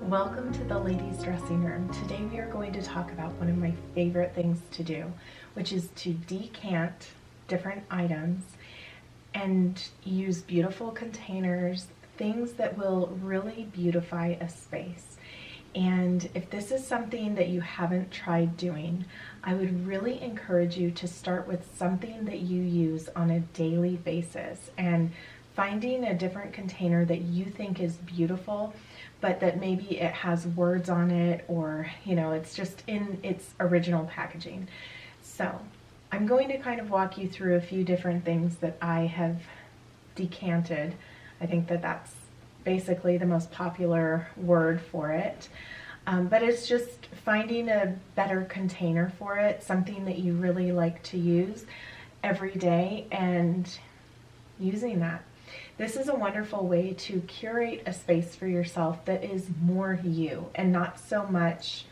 Welcome to the ladies' dressing room. Today we are going to talk about one of my favorite things to do, which is to decant different items and use beautiful containers, things that will really beautify a space. And if this is something that you haven't tried doing, I would really encourage you to start with something that you use on a daily basis and finding a different container that you think is beautiful, but that maybe it has words on it, or it's just in its original packaging. So I'm going to kind of walk you through a few different things that I have decanted. I think that that's basically the most popular word for it. But it's just finding a better container for it, something that you really like to use every day, and using that. This is a wonderful way to curate a space for yourself that is more you and not so much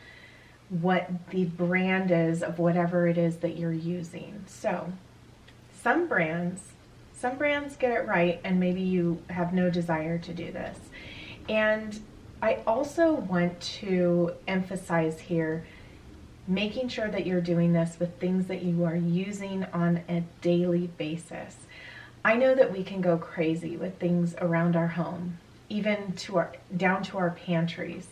what the brand is of whatever it is that you're using. So some brands get it right, and maybe you have no desire to do this. And I also want to emphasize here making sure that you're doing this with things that you are using on a daily basis. I know that we can go crazy with things around our home, even down to our pantries,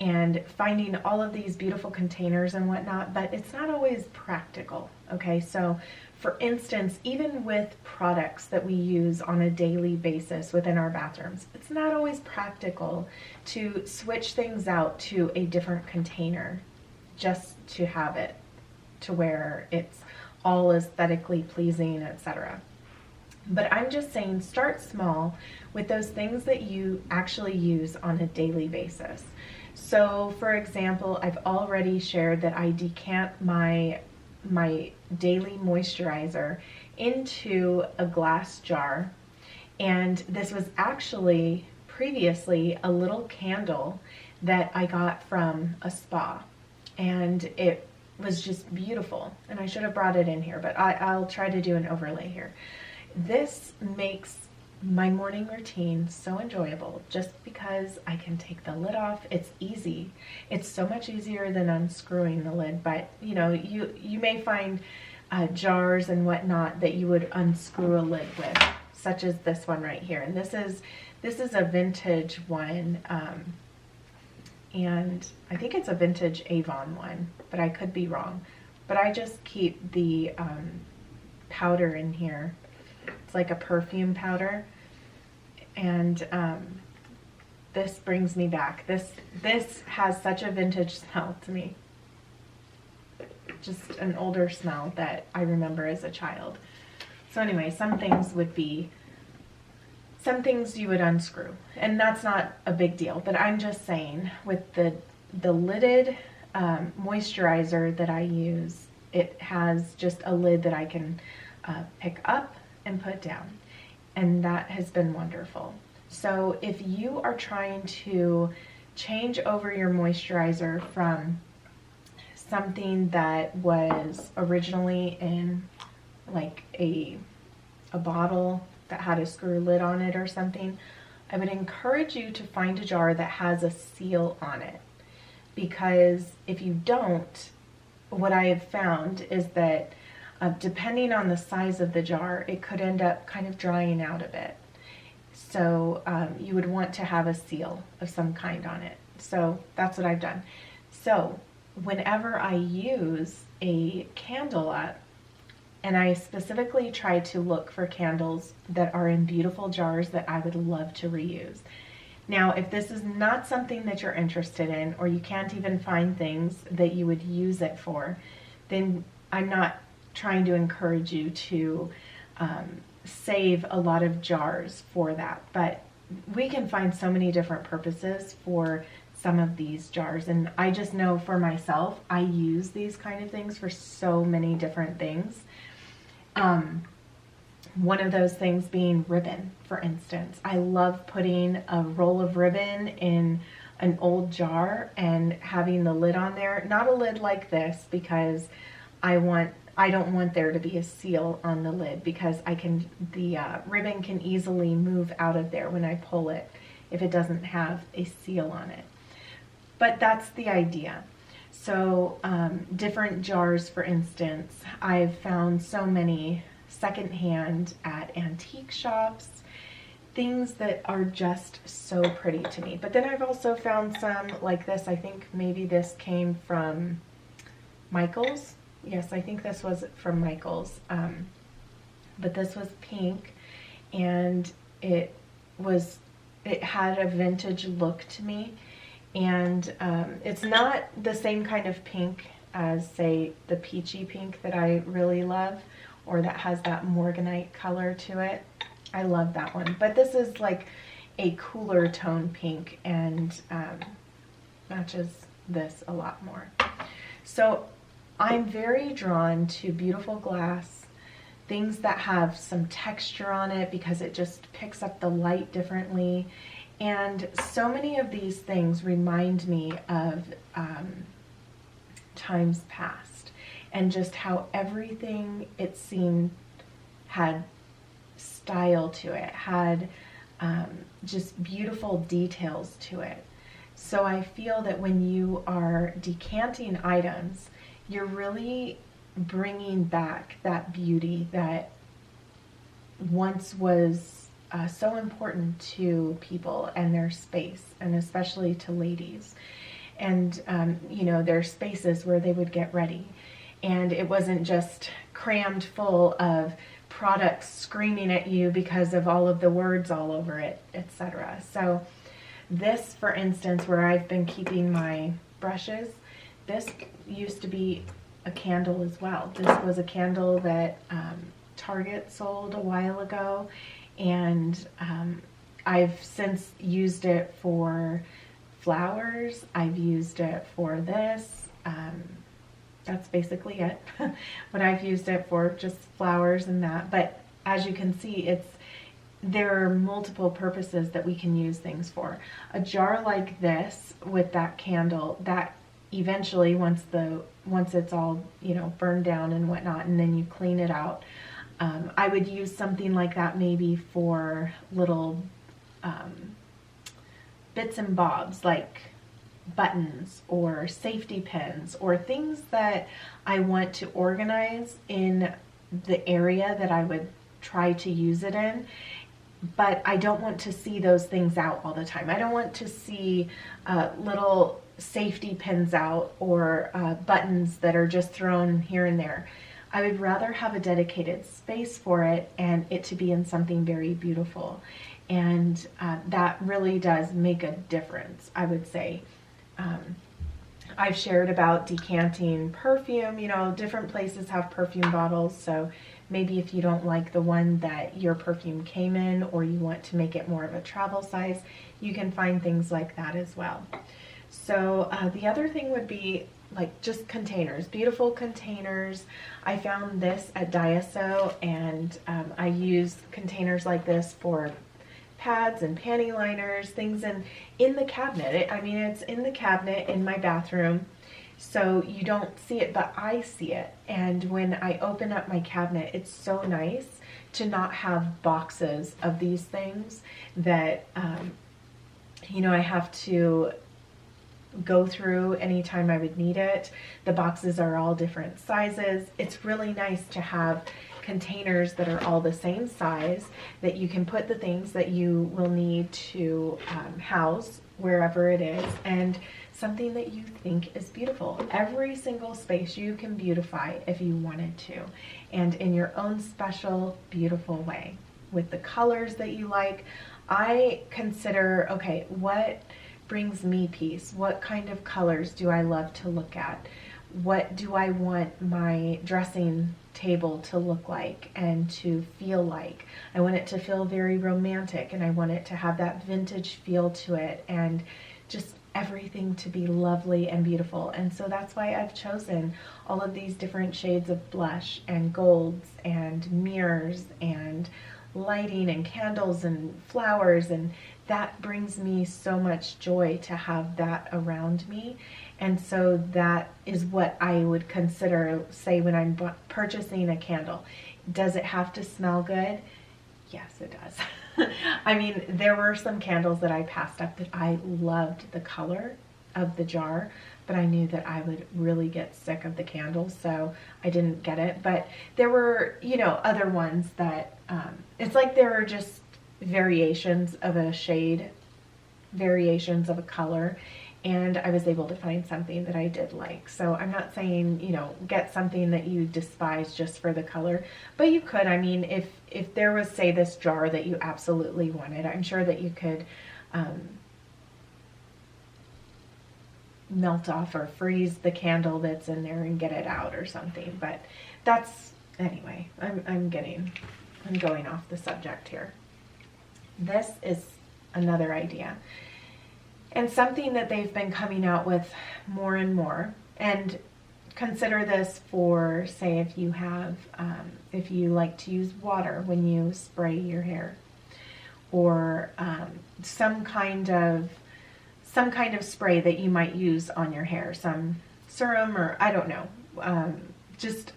and finding all of these beautiful containers and whatnot, but it's not always practical, okay? So for instance, even with products that we use on a daily basis within our bathrooms, it's not always practical to switch things out to a different container just to have it to where it's all aesthetically pleasing, etc. But I'm just saying, start small with those things that you actually use on a daily basis. So for example, I've already shared that I decant my daily moisturizer into a glass jar. And this was actually previously a little candle that I got from a spa. And it was just beautiful. And I should have brought it in here, but I'll try to do an overlay here. This makes my morning routine so enjoyable just because I can take the lid off. It's easy. It's so much easier than unscrewing the lid, but you may find jars and whatnot that you would unscrew a lid with, such as this one right here. And this is a vintage one, and I think it's a vintage Avon one, but I could be wrong. But I just keep the powder in here. It's like a perfume powder, and this brings me back. This has such a vintage smell to me, just an older smell that I remember as a child. So anyway, some things you would unscrew, and that's not a big deal, but I'm just saying with the lidded moisturizer that I use, it has just a lid that I can pick up and put down, and that has been wonderful. So if you are trying to change over your moisturizer from something that was originally in like a bottle that had a screw lid on it or something, I would encourage you to find a jar that has a seal on it, because if you don't, what I have found is that depending on the size of the jar, it could end up kind of drying out a bit. So you would want to have a seal of some kind on it. So that's what I've done. So whenever I use a candle up, and I specifically try to look for candles that are in beautiful jars that I would love to reuse. Now, if this is not something that you're interested in, or you can't even find things that you would use it for, then I'm not trying to encourage you to save a lot of jars for that, but we can find so many different purposes for some of these jars, and I just know for myself, I use these kind of things for so many different things. One of those things being ribbon, for instance. I love putting a roll of ribbon in an old jar and having the lid on there. Not a lid like this, because I don't want there to be a seal on the lid, because the ribbon can easily move out of there when I pull it if it doesn't have a seal on it. but that's the idea. So different jars, for instance, I've found so many secondhand at antique shops, things that are just so pretty to me. But then I've also found some like this. I think maybe this came from Michael's. Yes, I think this was from Michael's. But this was pink, and it had a vintage look to me. And it's not the same kind of pink as, say, the peachy pink that I really love, or that has that morganite color to it. I love that one. But this is like a cooler tone pink, and matches this a lot more. So I'm very drawn to beautiful glass, things that have some texture on it because it just picks up the light differently. And so many of these things remind me of times past, and just how everything, it seemed, had style to it, had just beautiful details to it. So I feel that when you are decanting items, you're really bringing back that beauty that once was so important to people and their space, and especially to ladies. And, you know, their spaces where they would get ready. And it wasn't just crammed full of products screaming at you because of all of the words all over it, etc. So this, for instance, where I've been keeping my brushes, this used to be a candle as well. This was a candle that Target sold a while ago. And I've since used it for flowers. I've used it for this. That's basically it. But I've used it for just flowers and that. But as you can see, there are multiple purposes that we can use things for. A jar like this with that candle, that eventually, once it's all, you know, burned down and whatnot, and then you clean it out, I would use something like that maybe for little bits and bobs, like buttons or safety pins, or things that I want to organize in the area that I would try to use it in. But I don't want to see those things out all the time. I don't want to see little safety pins out, or buttons that are just thrown here and there. I would rather have a dedicated space for it, and it to be in something very beautiful. And that really does make a difference, I would say. I've shared about decanting perfume. You know, different places have perfume bottles, so maybe if you don't like the one that your perfume came in, or you want to make it more of a travel size, you can find things like that as well. So the other thing would be like just containers, beautiful containers. I found this at Daiso, and I use containers like this for pads and panty liners, things in the cabinet. I mean, it's in the cabinet in my bathroom, so you don't see it, but I see it. And when I open up my cabinet, it's so nice to not have boxes of these things that, you know, I have to go through anytime I would need it. The boxes are all different sizes. It's really nice to have containers that are all the same size, that you can put the things that you will need to house wherever it is, and something that you think is beautiful. Every single space you can beautify if you wanted to, and in your own special, beautiful way, with the colors that you like. I consider, okay, what brings me peace? What kind of colors do I love to look at? What do I want my dressing table to look like and to feel like? I want it to feel very romantic, and I want it to have that vintage feel to it, and just everything to be lovely and beautiful. And so that's why I've chosen all of these different shades of blush and golds and mirrors and lighting and candles and flowers, and that brings me so much joy to have that around me. And so that is what I would consider, say, when I'm purchasing a candle. Does it have to smell good? Yes, it does. I mean, there were some candles that I passed up that I loved the color of the jar, but I knew that I would really get sick of the candle, so I didn't get it. But there were, you know, other ones that, it's like there were just variations of a shade, variations of a color, and I was able to find something that I did like. So I'm not saying, you know, get something that you despise just for the color, but you could. I mean, if there was, say, this jar that you absolutely wanted, I'm sure that you could melt off or freeze the candle that's in there and get it out or something. But that's, anyway, I'm going off the subject here. This is another idea, and something that they've been coming out with more and more. And consider this for, say, if you have, if you like to use water when you spray your hair, or some kind of spray that you might use on your hair, some serum, or I don't know, just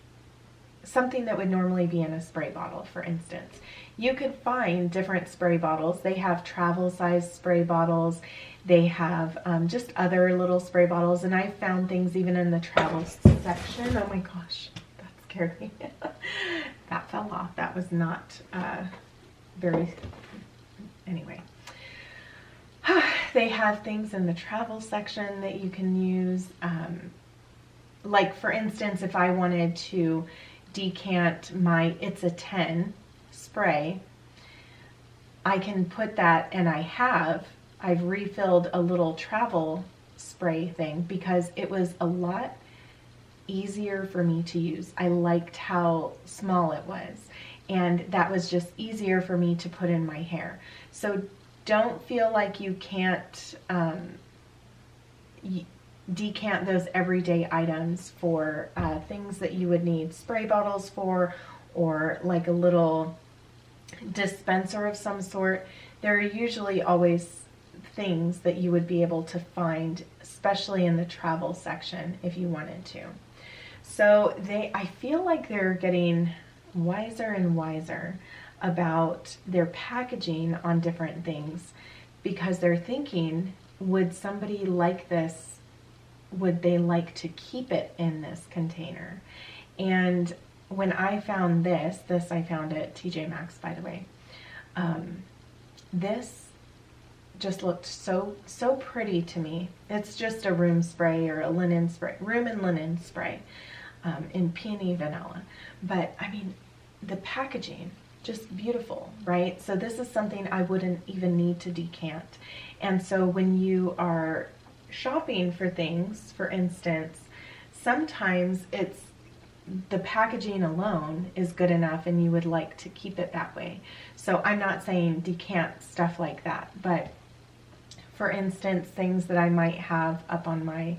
something that would normally be in a spray bottle, for instance. You could find different spray bottles. They have travel size spray bottles. They have just other little spray bottles, and I found things even in the travel section. Oh my gosh, that scared me. That fell off. That was not very, anyway. They have things in the travel section that you can use. Like, for instance, if I wanted to decant my It's a 10 spray, I can put that, and I've refilled a little travel spray thing because it was a lot easier for me to use. I liked how small it was, and that was just easier for me to put in my hair. So don't feel like you can't decant those everyday items for things that you would need spray bottles for, or like a little dispenser of some sort. There are usually always things that you would be able to find, especially in the travel section if you wanted to. So I feel like they're getting wiser and wiser about their packaging on different things, because they're thinking, would somebody like this, would they like to keep it in this container? And when I found this I found at TJ Maxx, by the way. This just looked so pretty to me. It's just a room spray, or a linen spray, room and linen spray, in peony vanilla. But I mean, the packaging, just beautiful, right? So this is something I wouldn't even need to decant. And so when you are shopping for things, for instance, sometimes it's the packaging alone is good enough and you would like to keep it that way. So I'm not saying decant stuff like that, but for instance, things that I might have up on my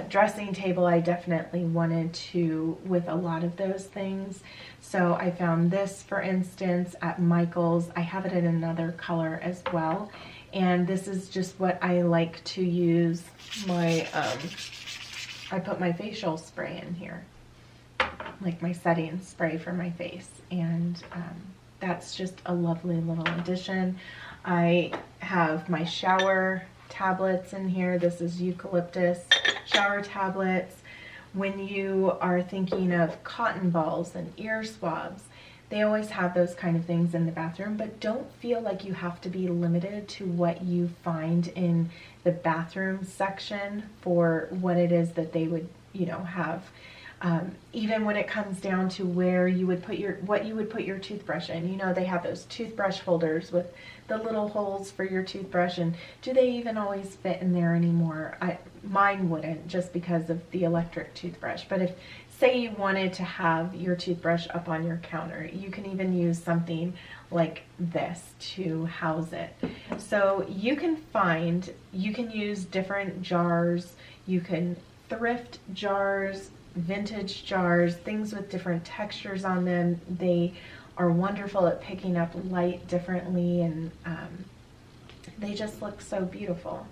dressing table, I definitely wanted to with a lot of those things. So I found this, for instance, at Michael's. I have it in another color as well. And this is just what I like to use my, I put my facial spray in here, like my setting spray for my face. And that's just a lovely little addition. I have my shower tablets in here. This is eucalyptus shower tablets. When you are thinking of cotton balls and ear swabs, they always have those kind of things in the bathroom, but don't feel like you have to be limited to what you find in the bathroom section for what it is that they would, you know, have. Even when it comes down to where you would put what you would put your toothbrush in. You know, they have those toothbrush holders with the little holes for your toothbrush, and do they even always fit in there anymore? Mine wouldn't, just because of the electric toothbrush. But if, say, you wanted to have your toothbrush up on your counter, you can even use something like this to house it. So you can use different jars. You can thrift jars, vintage jars, things with different textures on them. They are wonderful at picking up light differently, and they just look so beautiful.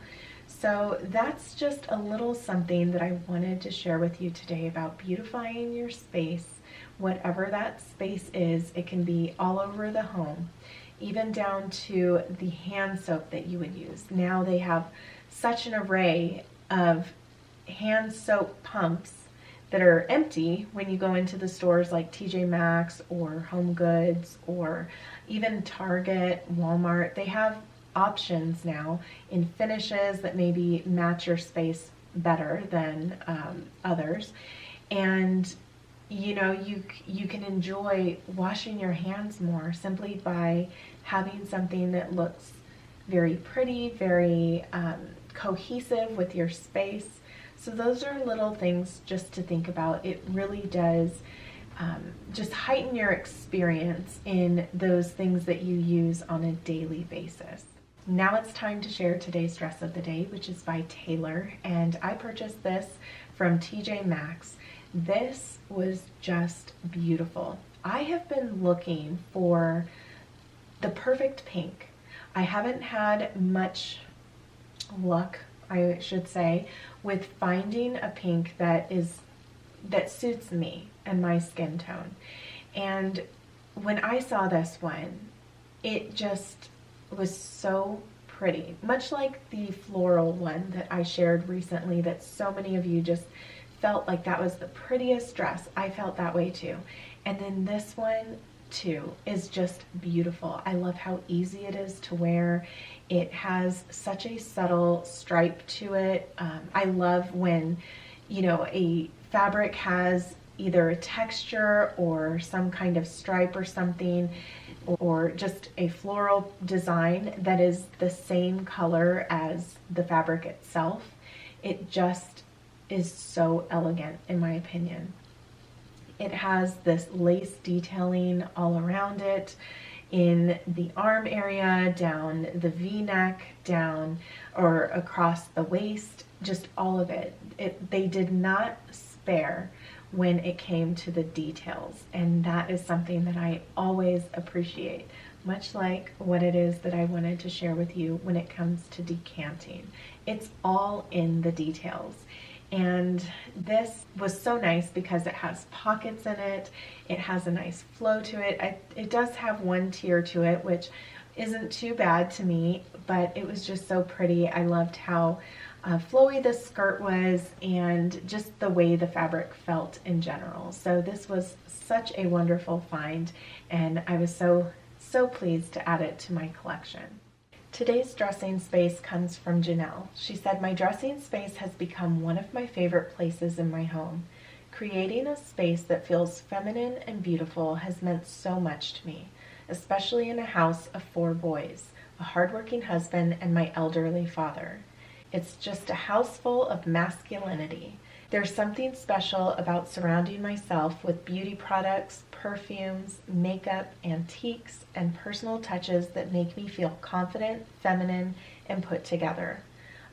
So that's just a little something that I wanted to share with you today about beautifying your space, whatever that space is. It can be all over the home, even down to the hand soap that you would use. Now they have such an array of hand soap pumps that are empty when you go into the stores like TJ Maxx or Home Goods or even Target, Walmart. They have options now in finishes that maybe match your space better than others. And you know, you can enjoy washing your hands more simply by having something that looks very pretty, very cohesive with your space. So those are little things just to think about. It really does just heighten your experience in those things that you use on a daily basis. Now it's time to share today's dress of the day, which is by Taylor, and I purchased this from TJ Maxx. This was just beautiful. I have been looking for the perfect pink. I haven't had much luck, I should say, with finding a pink that suits me and my skin tone. And when I saw this one, it just was so pretty, much like the floral one that I shared recently that so many of you just felt like that was the prettiest dress. I felt that way too. And then this one too is just beautiful. I love how easy it is to wear. It has such a subtle stripe to it. I love when, you know, a fabric has either a texture or some kind of stripe or something, or just a floral design that is the same color as the fabric itself. It just is so elegant in my opinion. It has this lace detailing all around it, in the arm area, down the V-neck, down or across the waist, just all of it. They did not spare when it came to the details, and that is something that I always appreciate, much like what it is that I wanted to share with you when it comes to decanting. It's all in the details. And this was so nice because it has pockets in it. It has a nice flow to it. It does have one tier to it, which isn't too bad to me, but it was just so pretty. I loved how flowy the skirt was and just the way the fabric felt in general. So this was such a wonderful find, and I was so pleased to add it to my collection. Today's dressing space comes from Janelle. She said, "My dressing space has become one of my favorite places in my home. Creating a space that feels feminine and beautiful has meant so much to me, especially in a house of 4 boys, a hardworking husband, and my elderly father. It's just a house full of masculinity. There's something special about surrounding myself with beauty products, perfumes, makeup, antiques, and personal touches that make me feel confident, feminine, and put together.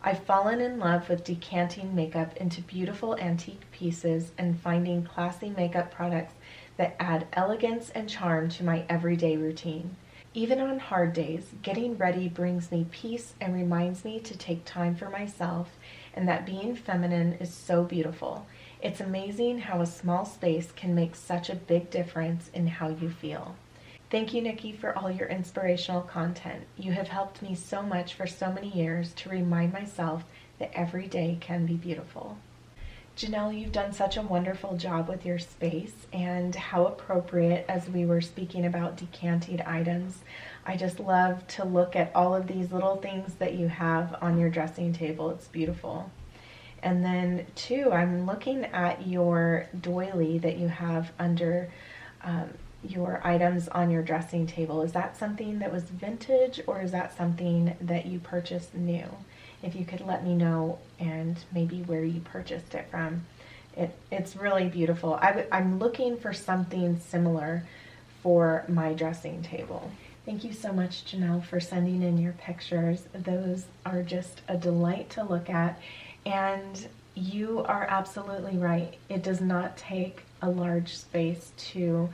I've fallen in love with decanting makeup into beautiful antique pieces and finding classy makeup products that add elegance and charm to my everyday routine. Even on hard days, getting ready brings me peace and reminds me to take time for myself, and that being feminine is so beautiful. It's amazing how a small space can make such a big difference in how you feel." Thank you, Nikki, for all your inspirational content. You have helped me so much for so many years to remind myself that every day can be beautiful. Janelle, you've done such a wonderful job with your space, and how appropriate as we were speaking about decanted items. I just love to look at all of these little things that you have on your dressing table. It's beautiful. And then too, I'm looking at your doily that you have under your items on your dressing table. Is that something that was vintage, or is that something that you purchased new? If you could let me know, and maybe where you purchased it from. It's really beautiful. I'm looking for something similar for my dressing table. Thank you so much, Janelle, for sending in your pictures. Those are just a delight to look at, and you are absolutely right. It does not take a large space to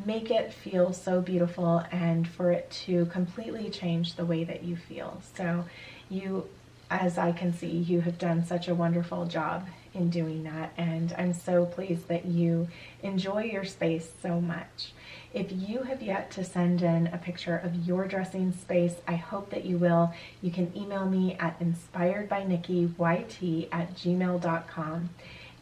make it feel so beautiful and for it to completely change the way that you feel. So you, as I can see, you have done such a wonderful job in doing that, and I'm so pleased that you enjoy your space so much. If you have yet to send in a picture of your dressing space, I hope that you will. You can email me at inspiredbynikkiyt@gmail.com.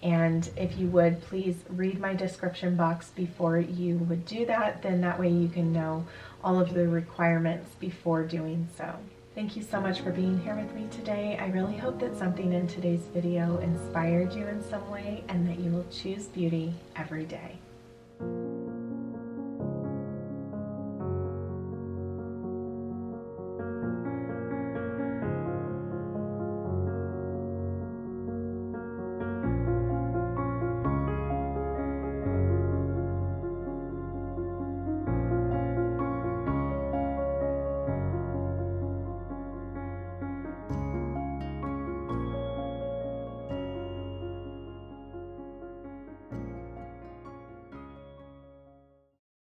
And if you would, please read my description box before you would do that. Then that way you can know all of the requirements before doing so. Thank you so much for being here with me today. I really hope that something in today's video inspired you in some way and that you will choose beauty every day.